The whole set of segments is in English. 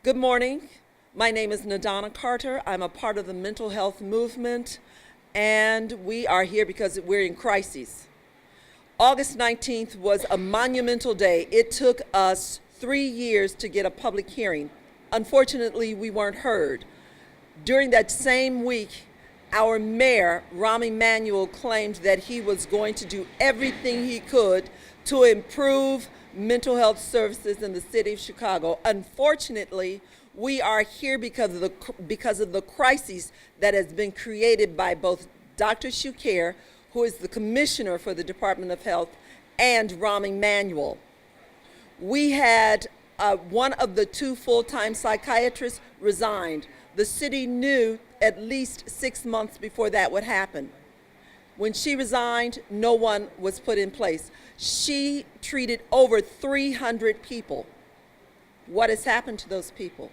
Good morning. My name is Nadana Carter. I'm a part of the mental health movement, and we are here because we're in crisis. August 19th was a monumental day. It took us 3 years to get a public hearing. Unfortunately, we weren't heard. During that same week, our mayor, Rahm Emanuel, claimed that he was going to do everything he could to improve mental health services in the city of Chicago. Unfortunately, we are here because of the crisis that has been created by both Dr. Shukayr, who is the commissioner for the Department of Health, and Rahm Emanuel. We had one of the 2 full-time psychiatrists resigned. The city knew at least 6 months before that would happen. When she resigned, no one was put in place. She treated over 300 people. What has happened to those people?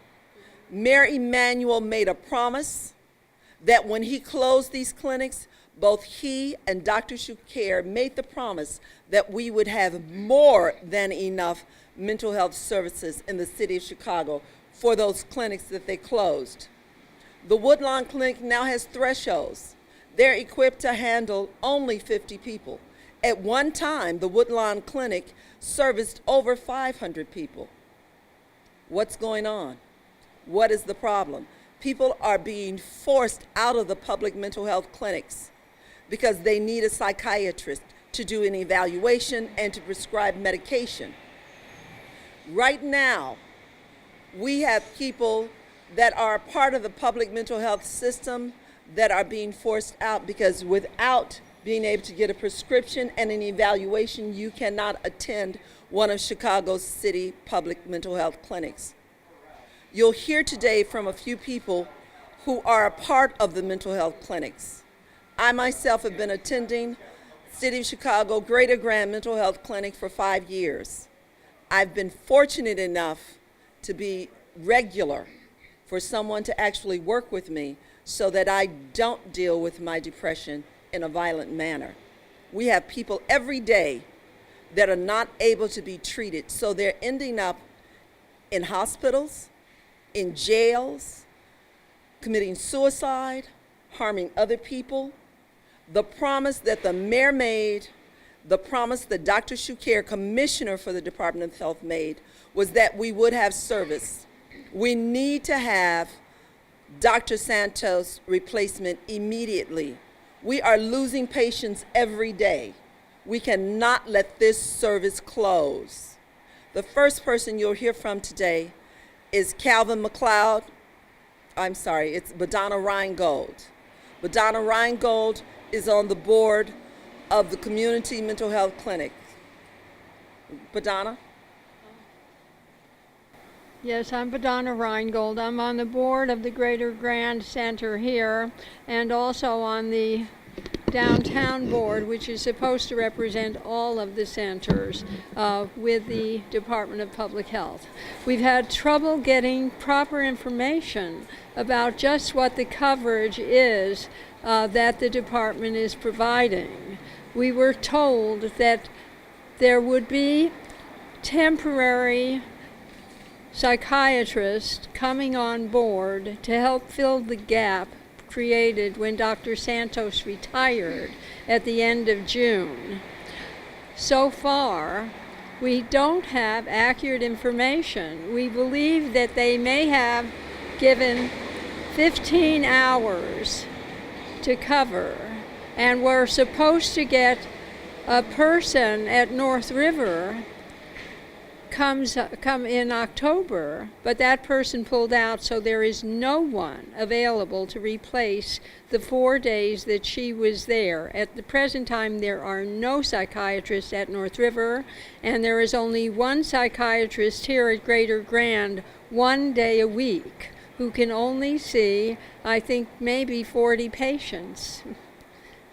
Mayor Emanuel made a promise that when he closed these clinics, both he and Dr. Shukayr made the promise that we would have more than enough mental health services in the city of Chicago for those clinics that they closed. The Woodlawn Clinic now has thresholds. They're equipped to handle only 50 people. At one time, the Woodlawn Clinic serviced over 500 people. What's going on? What is the problem? People are being forced out of the public mental health clinics because they need a psychiatrist to do an evaluation and to prescribe medication. Right now, we have people that are part of the public mental health system that are being forced out because without being able to get a prescription and an evaluation, you cannot attend one of Chicago's city public mental health clinics. You'll hear today from a few people who are a part of the mental health clinics. I myself have been attending City of Chicago Greater Grand Mental Health Clinic for 5 years. I've been fortunate enough to be regular for someone to actually work with me so that I don't deal with my depression in a violent manner. We have people every day that are not able to be treated, so they're ending up in hospitals, in jails, committing suicide, harming other people. The promise that the mayor made, the promise that Dr. Shukayr, commissioner for the Department of Health, made was that we would have service. We need to have Dr. Santos' replacement immediately. We are losing patients every day. We cannot let this service close. The first person you'll hear from today is Calvin McLeod. It's Badana Reingold. Badana Reingold is on the board of the Community Mental Health Clinic. Badana? Yes, I'm Badana Reingold. I'm on the board of the Greater Grand Center here and also on the downtown board, which is supposed to represent all of the centers with the Department of Public Health. We've had trouble getting proper information about just what the coverage is that the department is providing. We were told that there would be temporary psychiatrists coming on board to help fill the gap created when Dr. Santos retired at the end of June. So far, we don't have accurate information. We believe that they may have given 15 hours to cover, and we're supposed to get a person at North River come in October, but that person pulled out, so there is no one available to replace the 4 days that she was there. At the present time, there are no psychiatrists at North River, and there is only one psychiatrist here at Greater Grand 1 day a week who can only see, I think, maybe 40 patients.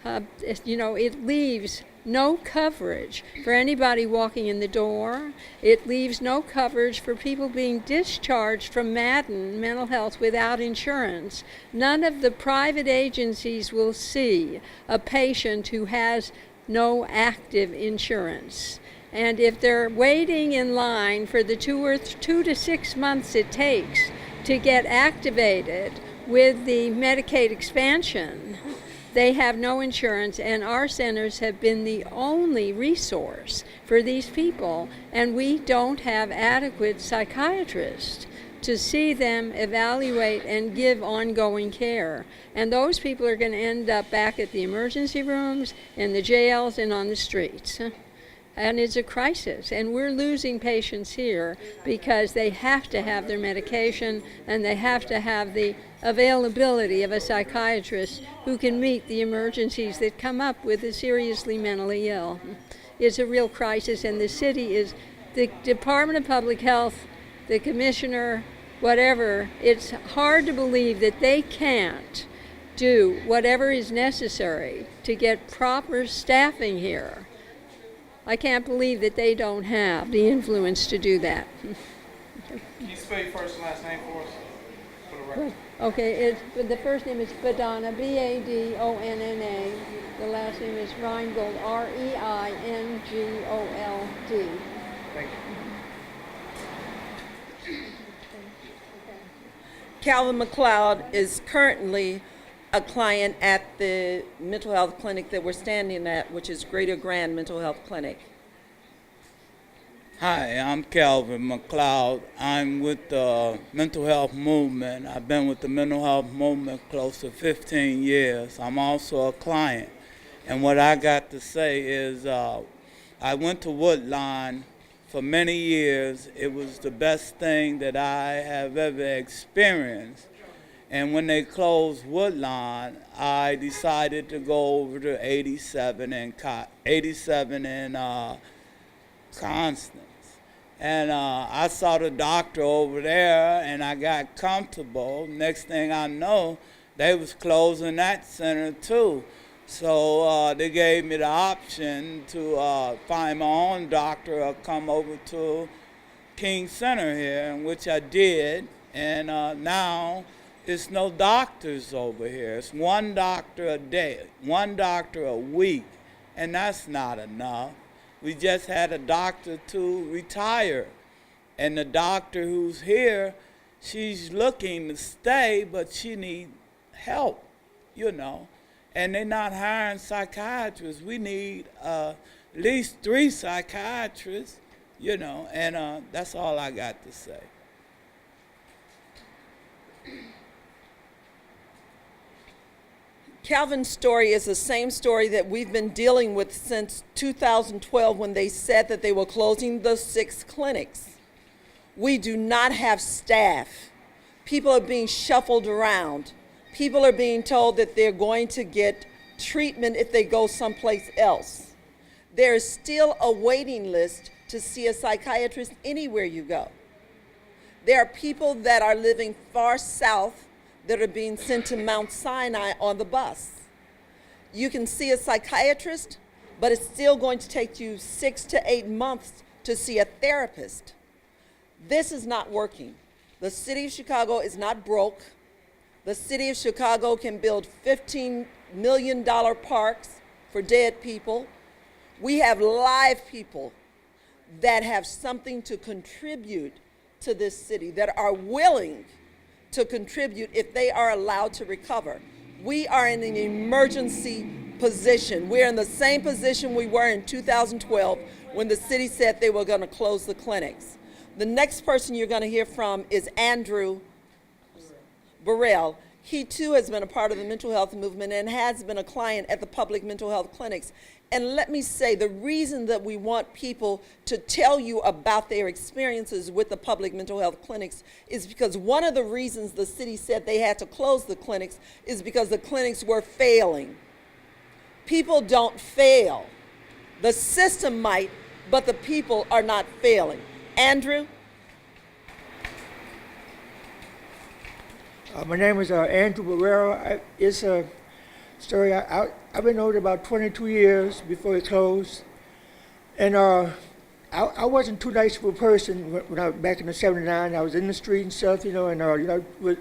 It leaves no coverage for anybody walking in the door. It leaves no coverage for people being discharged from Madden Mental Health without insurance. None of the private agencies will see a patient who has no active insurance. And if they're waiting in line for the 2 to 6 months it takes to get activated with the Medicaid expansion, they have no insurance, and our centers have been the only resource for these people, and we don't have adequate psychiatrists to see them, evaluate, and give ongoing care. And those people are going to end up back at the emergency rooms, in the jails, and on the streets. And it's a crisis, and we're losing patients here because they have to have their medication and they have to have the availability of a psychiatrist who can meet the emergencies that come up with the seriously mentally ill. It's a real crisis, and the city is, the Department of Public Health, the commissioner, whatever, it's hard to believe that they can't do whatever is necessary to get proper staffing here. I can't believe that they don't have the influence to do that. Can you spell your first and last name for us? For the record. Okay, the first name is Badonna, B-A-D-O-N-N-A. The last name is Reingold, R-E-I-N-G-O-L-D. Thank you. Calvin McLeod is currently a client at the mental health clinic that we're standing at, which is Greater Grand Mental Health Clinic. Hi, I'm Calvin McLeod. I'm with the mental health movement. I've been with the mental health movement close to 15 years. I'm also a client. And what I got to say is I went to Woodlawn for many years. It was the best thing that I have ever experienced. And when they closed Woodlawn, I decided to go over to 87 and Constance. And I saw the doctor over there, and I got comfortable. Next thing I know, they was closing that center too. So they gave me the option to find my own doctor or come over to King Center here, which I did. And now there's no doctors over here. It's one doctor a day, one doctor a week, and that's not enough. We just had a doctor to retire, and the doctor who's here, she's looking to stay, but she needs help, you know. And they're not hiring psychiatrists. We need at least 3 psychiatrists, you know, and that's all I got to say. Calvin's story is the same story that we've been dealing with since 2012 when they said that they were closing the 6 clinics. We do not have staff. People are being shuffled around. People are being told that they're going to get treatment if they go someplace else. There is still a waiting list to see a psychiatrist anywhere you go. There are people that are living far south that are being sent to Mount Sinai on the bus. You can see a psychiatrist, but it's still going to take you 6 to 8 months to see a therapist. This is not working. The city of Chicago is not broke. The city of Chicago can build $15 million parks for dead people. We have live people that have something to contribute to this city, that are willing to contribute if they are allowed to recover. We are in an emergency position. We're in the same position we were in 2012 when the city said they were going to close the clinics. The next person you're going to hear from is Andrew Burrell. He too has been a part of the mental health movement and has been a client at the public mental health clinics. And let me say, the reason that we want people to tell you about their experiences with the public mental health clinics is because one of the reasons the city said they had to close the clinics is because the clinics were failing. People don't fail. The system might, but the people are not failing. Andrew? My name is Andrew Barrera. It's a story. I've been over about 22 years before it closed. And I wasn't too nice of a person when I was back in the 79. I was in the street and stuff, you know, and what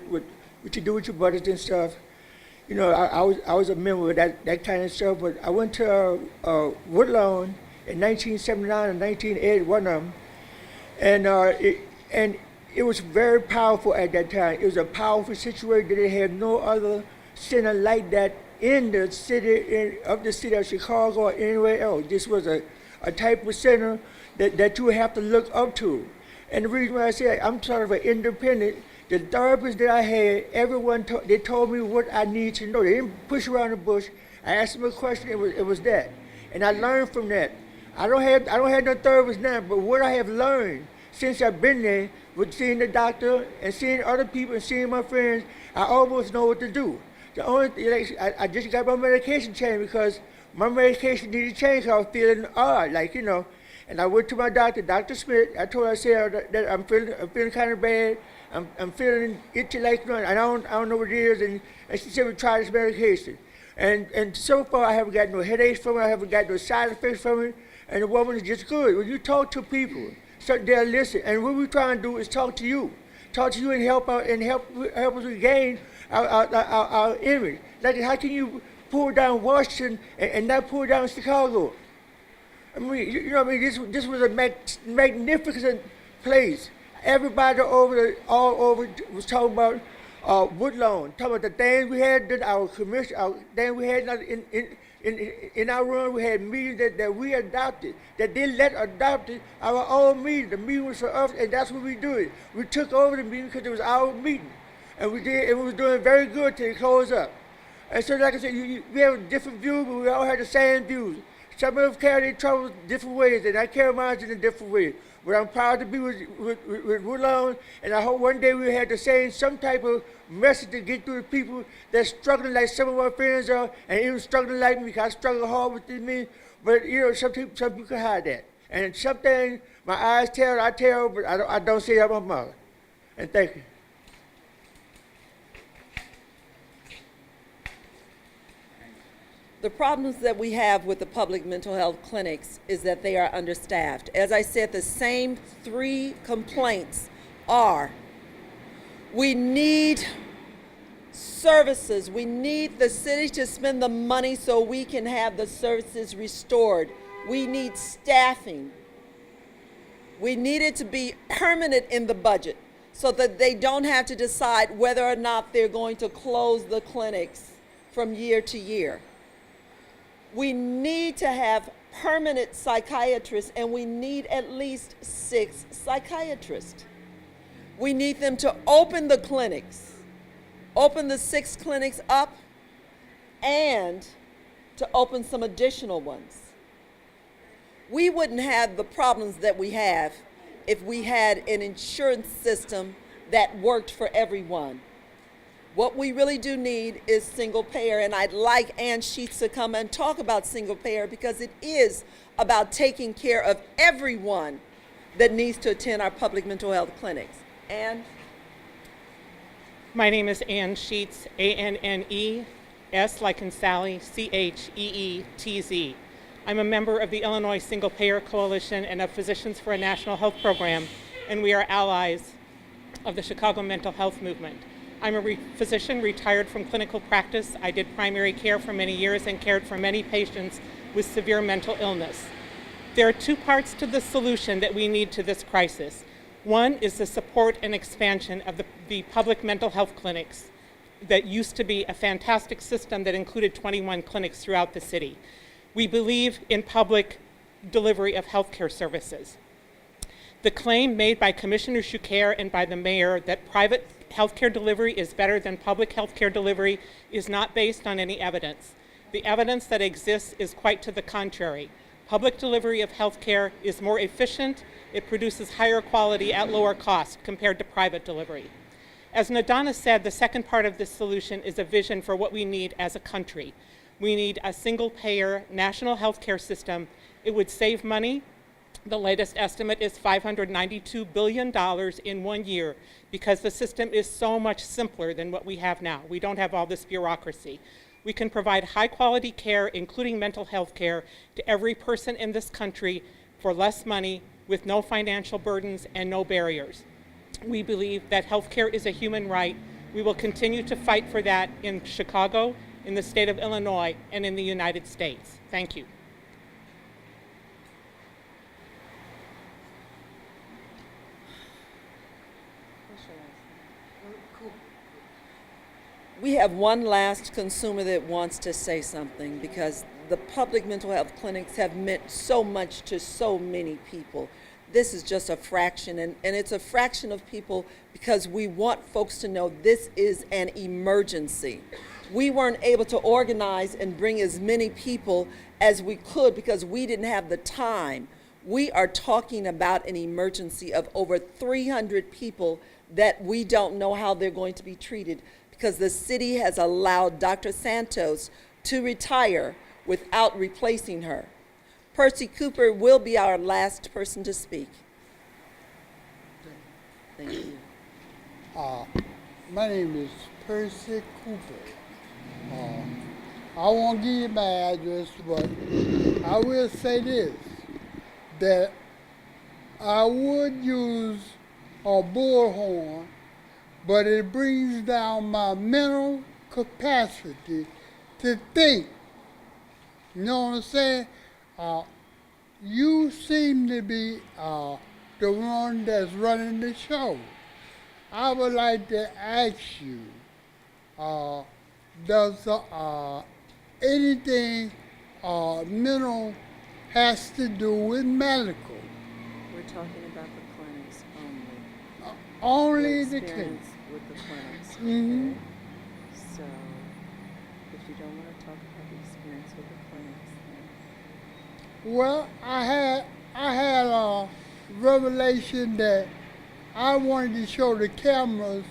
you do with your brothers and stuff. You know, I was a member of that kind of stuff. But I went to Woodlawn in 1979 and 1980, one of them. And it was very powerful at that time. It was a powerful situation that they had no other center like that in the city of Chicago or anywhere else. This was a type of center that you would have to look up to. And the reason why I say I'm sort of an independent, the therapists that I had, everyone they told me what I need to know. They didn't push around the bush. I asked them a question, it was that. And I learned from that. I don't have no therapist now, but what I have learned since I've been there with seeing the doctor and seeing other people and seeing my friends, I almost know what to do. The only thing, I just got my medication changed because my medication needed to change. I was feeling odd, And I went to my doctor, Dr. Smith. I told her, I said that I'm feeling kind of bad. I'm feeling itchy and I don't know what it is. And she said, we try this medication. And so far, I haven't got no headaches from it. I haven't got no side effects from it. And the woman is just good. When you talk to people, so they'll listen. And what we're trying to do is talk to you and help out and help us regain our image. Like, how can you pull down Washington and not pull down Chicago? I mean, this was a magnificent place. Everybody all over was talking about Woodlawn, talking about the things we had done, our commission, things we had in our room. We had meetings that we adopted, that they let adopted our own meeting. The meeting was for us, and that's what we do it. We took over the meeting because it was our meeting, and we was doing very good till it closed up. And so, like I said, we have a different view, but we all had the same views. Some of us carry their troubles different ways, and I carry mine in a different way. But I'm proud to be with Woodlawn, and I hope one day we'll have the same, some type of message to get through to people that's struggling like some of my friends are, and even struggling like me, because I struggle hard with me. But, some people can hide that. And some things, my eyes tell, I tell, but I don't say I'm a mother. And thank you. The problems that we have with the public mental health clinics is that they are understaffed. As I said, the same 3 complaints are: we need services. We need the city to spend the money so we can have the services restored. We need staffing. We need it to be permanent in the budget so that they don't have to decide whether or not they're going to close the clinics from year to year. We need to have permanent psychiatrists, and we need at least 6 psychiatrists. We need them to open the clinics, open the 6 clinics up, and to open some additional ones. We wouldn't have the problems that we have if we had an insurance system that worked for everyone. What we really do need is single payer, and I'd like Ann Sheets to come and talk about single payer because it is about taking care of everyone that needs to attend our public mental health clinics. Ann? My name is Ann Sheets, A-N-N-E, S like in Sally, C-H-E-E-T-Z. I'm a member of the Illinois Single Payer Coalition and of Physicians for a National Health Program, and we are allies of the Chicago mental health movement. I'm a physician retired from clinical practice. I did primary care for many years and cared for many patients with severe mental illness. There are 2 parts to the solution that we need to this crisis. One is the support and expansion of the public mental health clinics that used to be a fantastic system that included 21 clinics throughout the city. We believe in public delivery of healthcare services. The claim made by Commissioner Shuker and by the mayor that private healthcare delivery is better than public healthcare delivery is not based on any evidence. The evidence that exists is quite to the contrary. Public delivery of healthcare is more efficient. It produces higher quality at lower cost compared to private delivery. As Nadana said, the second part of this solution is a vision for what we need as a country. We need a single-payer national healthcare system. It would save money. The latest estimate is $592 billion in 1 year because the system is so much simpler than what we have now. We don't have all this bureaucracy. We can provide high-quality care, including mental health care, to every person in this country for less money, with no financial burdens and no barriers. We believe that health care is a human right. We will continue to fight for that in Chicago, in the state of Illinois, and in the United States. Thank you. We have one last consumer that wants to say something because the public mental health clinics have meant so much to so many people. This is just a fraction, and it's a fraction of people because we want folks to know this is an emergency. We weren't able to organize and bring as many people as we could because we didn't have the time. We are talking about an emergency of over 300 people that we don't know how they're going to be treated because the city has allowed Dr. Santos to retire without replacing her. Percy Cooper will be our last person to speak. Thank you. My name is Percy Cooper. I won't give you my address, but I will say this, that I would use a bullhorn, but it brings down my mental capacity to think. You know what I'm saying? You seem to be the one that's running the show. I would like to ask you, does anything mental has to do with medical? We're talking about the clinics only. Only the clinic. Experience with the clinics. Mhm. Okay? So, if you don't want to talk about the experience with the clinics, then Well, I had a revelation that I wanted to show the cameras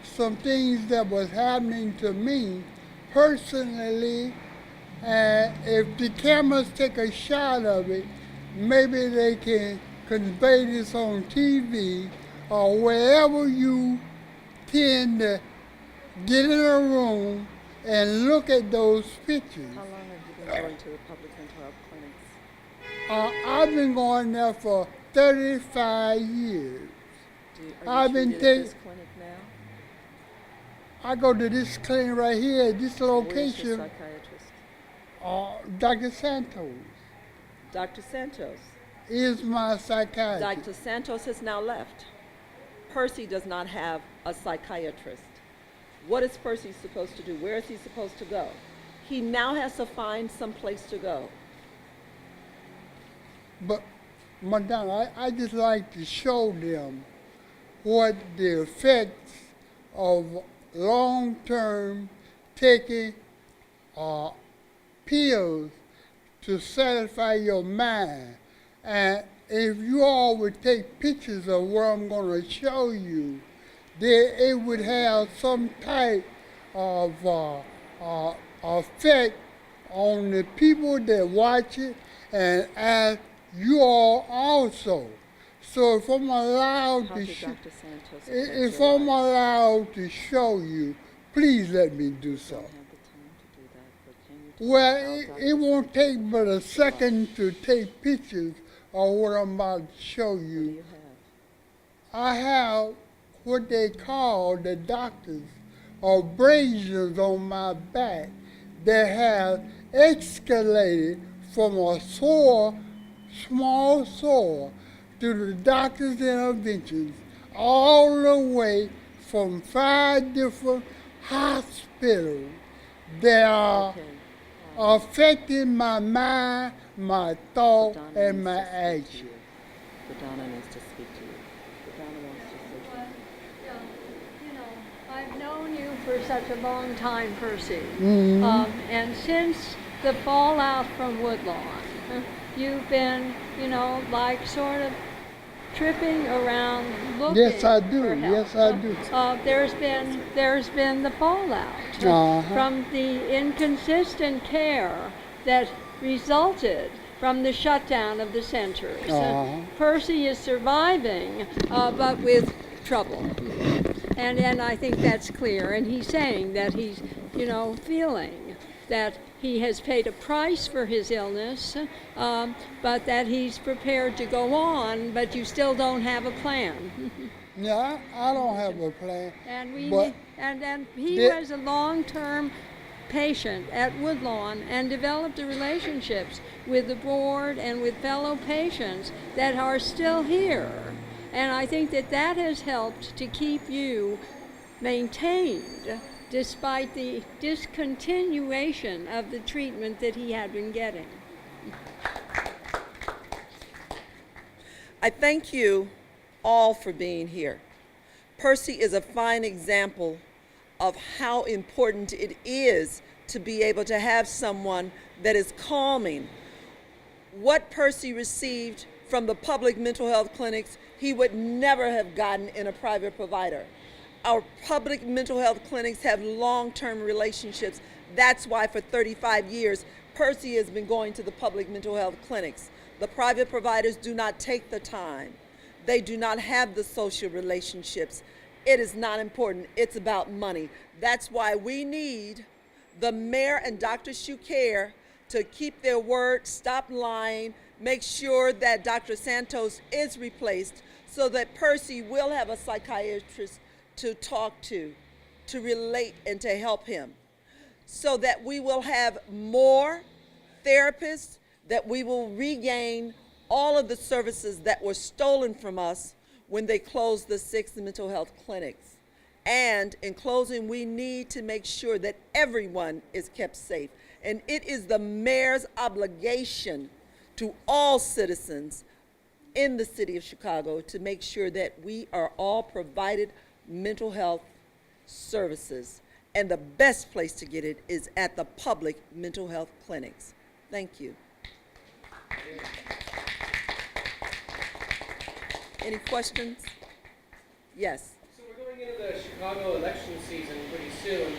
some things that was happening to me personally, and if the cameras take a shot of it, maybe they can convey this on TV or wherever you tend to get in a room and look at those pictures. how long have you been going to the public mental health clinics? I've been going there for 35 years. Are I've you been treated at this clinic now? I go to this clinic right here, this Where's your location, psychiatrist? Dr. Santos Dr. Santos. is my psychiatrist. Dr. Santos has now left. Percy does not have a psychiatrist. What is Percy supposed to do? Where is he supposed to go? He now has to find some place to go. But, Madonna, I just like to show them what the effects of long-term taking pills to satisfy your mind. And if you all would take pictures of what I'm going to show you, then it would have some type of effect on the people that watch it and as you all also. So if I'm allowed How to did sh- Dr. Santos affect if your I'm life? allowed to show you, please let me do I so. don't have the time to do that, but can you talk Well, about it Dr. won't Santos? take but a second to take pictures of what I'm about to show What do you. you have? I have what they call the doctors abrasions on my back that have escalated from a sore, small sore, to the doctor's interventions all the way from 5 different hospitals that are Okay. affecting my mind, my thought, Donna and needs my to speak to action. you. Donna needs to speak to you. Donna wants to say Well, you know, I've known you for such a long time, Percy. And since the fallout from Woodlawn, you've been, like sort of tripping around looking Yes, I do. for help. Yes, I do. There's been the fallout Uh-huh. from the inconsistent care that resulted from the shutdown of the centers. Uh-huh. Percy is surviving, but with trouble. And I think that's clear. And he's saying that he's, feeling that he has paid a price for his illness, but that he's prepared to go on, but you still don't have a plan. Yeah, I don't have a plan. And But he the- was a long-term patient at Woodlawn and developed the relationships with the board and with fellow patients that are still here. And I think that has helped to keep you maintained despite the discontinuation of the treatment that he had been getting. I thank you all for being here. Percy is a fine example of how important it is to be able to have someone that is calming. What Percy received from the public mental health clinics, he would never have gotten in a private provider. Our public mental health clinics have long-term relationships. That's why for 35 years, Percy has been going to the public mental health clinics. The private providers do not take the time. They do not have the social relationships. It is not important. It's about money. That's why we need the mayor and Dr. Shukair to keep their word, stop lying, make sure that Dr. Santos is replaced so that Percy will have a psychiatrist to talk to relate, and to help him, so that we will have more therapists, that we will regain all of the services that were stolen from us when they closed the 6 mental health clinics. And in closing, we need to make sure that everyone is kept safe. And it is the mayor's obligation to all citizens in the city of Chicago to make sure that we are all provided mental health services. And the best place to get it is at the public mental health clinics. Thank you. Any questions? Yes. So we're going into the Chicago election season pretty soon.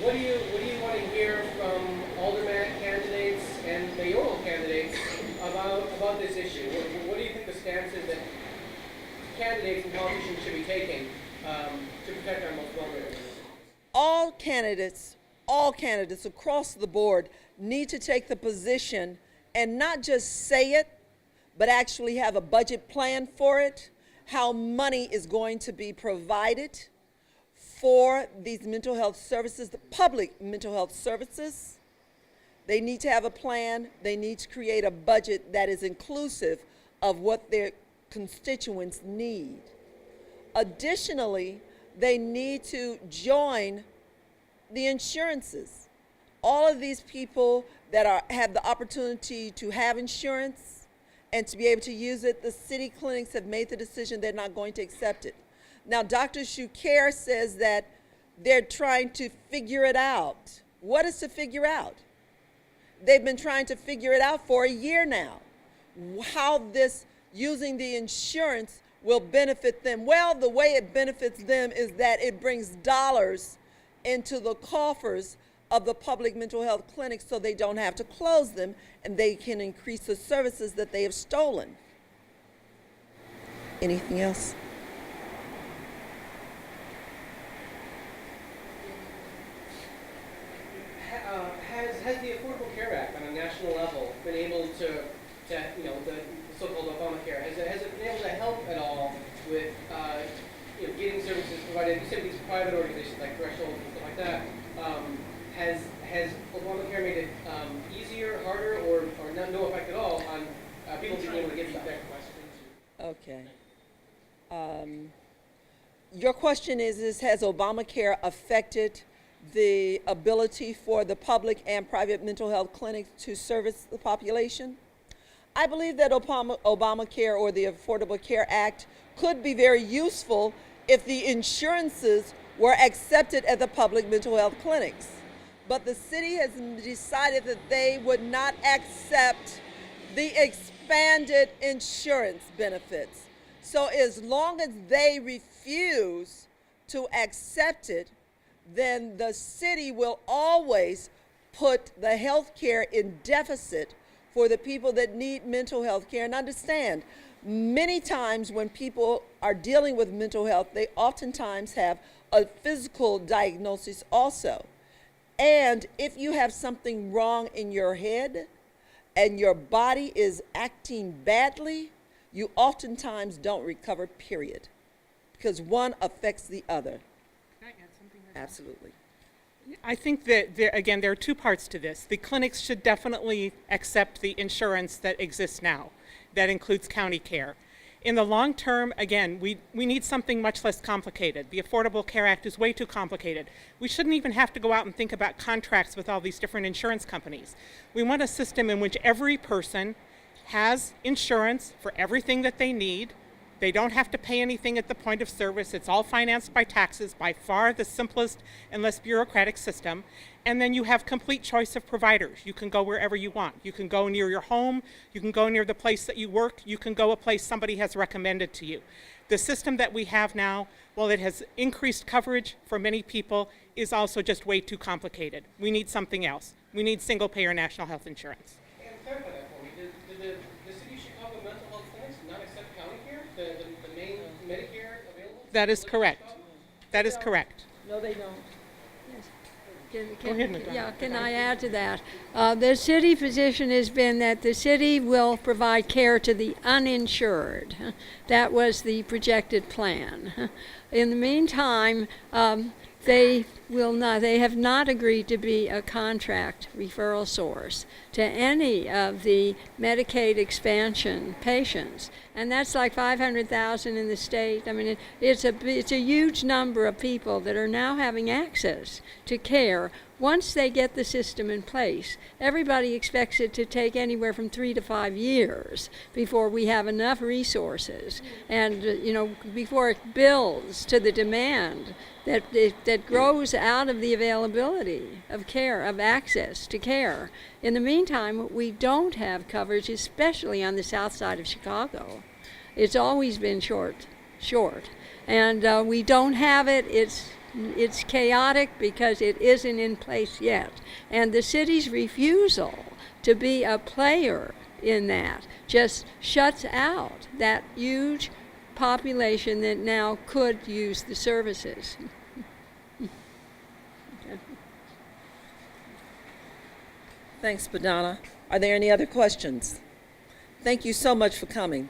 What do you want to hear from alderman candidates and mayoral candidates about this issue? What do you think the stance is that candidates and politicians should be taking to protect our most vulnerable? All candidates across the board need to take the position and not just say it, but actually have a budget plan for it, how money is going to be provided for these mental health services, the public mental health services. They need to have a plan. They need to create a budget that is inclusive of what their constituents need. Additionally, they need to join the insurances. All of these people that have the opportunity to have insurance and to be able to use it, the city clinics have made the decision they're not going to accept it. Now, Dr. Shukair says that they're trying to figure it out. What is to figure out? They've been trying to figure it out for a year now. How this using the insurance will benefit them. Well, the way it benefits them is that it brings dollars into the coffers of the public mental health clinics so they don't have to close them and they can increase the services that they have stolen. Anything else? Has the Affordable Care Act on a national level been able to the so-called Obamacare, has it been able to help at all with getting services provided? You said these private organizations like Threshold and stuff like that. Has Obamacare made it easier, harder, or no effect at all on people being able to get that question? Okay. Your question is has Obamacare affected the ability for the public and private mental health clinics to service the population? I believe that Obamacare or the Affordable Care Act could be very useful if the insurances were accepted at the public mental health clinics. But the city has decided that they would not accept the expanded insurance benefits. So as long as they refuse to accept it, then the city will always put the health care in deficit for the people that need mental health care. And understand, many times when people are dealing with mental health, they oftentimes have a physical diagnosis also. And if you have something wrong in your head and your body is acting badly, you oftentimes don't recover, period. Because one affects the other. Can I add something? Absolutely. I think that, there are two parts to this. The clinics should definitely accept the insurance that exists now. That includes county care. In the long term, again, we need something much less complicated. The Affordable Care Act is way too complicated. We shouldn't even have to go out and think about contracts with all these different insurance companies. We want a system in which every person has insurance for everything that they need. They don't have to pay anything at the point of service. It's all financed by taxes, by far the simplest and less bureaucratic system. And then you have complete choice of providers. You can go wherever you want. You can go near your home. You can go near the place that you work. You can go a place somebody has recommended to you. The system that we have now, while it has increased coverage for many people, is also just way too complicated. We need something else. We need single-payer national health insurance. And clarify that for me. Did the city of Chicago mental health clinics not accept county care? The main Medicare available? That is correct. That is correct. No, they don't. Go ahead, Madonna. Yeah, can I add to that? The city position has been that the city will provide care to the uninsured. That was the projected plan. In the meantime, they have not agreed to be a contract referral source to any of the Medicaid expansion patients. And that's like 500,000 in the state. I mean, it's a huge number of people that are now having access to care once they get the system in place. Everybody expects it to take anywhere from 3 to 5 years before we have enough resources and, before it builds to the demand that grows out of the availability of care, of access to care. In the meantime, we don't have coverage, especially on the south side of Chicago. It's always been short. And we don't have it. It's chaotic because it isn't in place yet. And the city's refusal to be a player in that just shuts out that huge population that now could use the services. Thanks, Badana. Are there any other questions? Thank you so much for coming.